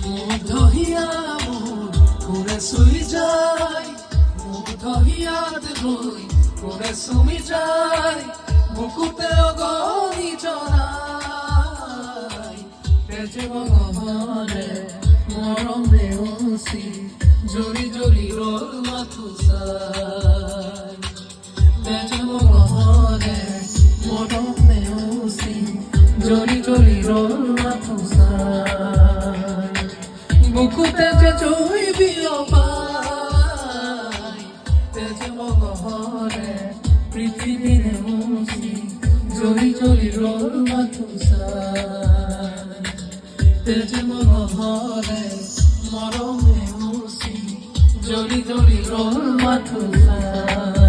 মুগ্ধ হিয়া মোর করে শুই যায়, মুগ্ধ হিয়াত বই করে সুমি যায়, বুকুতে অগণি চড়াই তেজে মগহরে মরম দেউসি জড়ি জড়ি রোল মাথু সাই, তেজে মগহরে মরম দেউসি জড়ি জড়ি রোল মাথু সাই, বুকুতে যে জুই বিয় পাই তেজে মগহরে পৃথিবী নেউসি জড়ি জড়ি রোল মাথু সাই, তেজে মগহরে মরমে মুসি জড়ি জড়ি রোল মাথু সাই।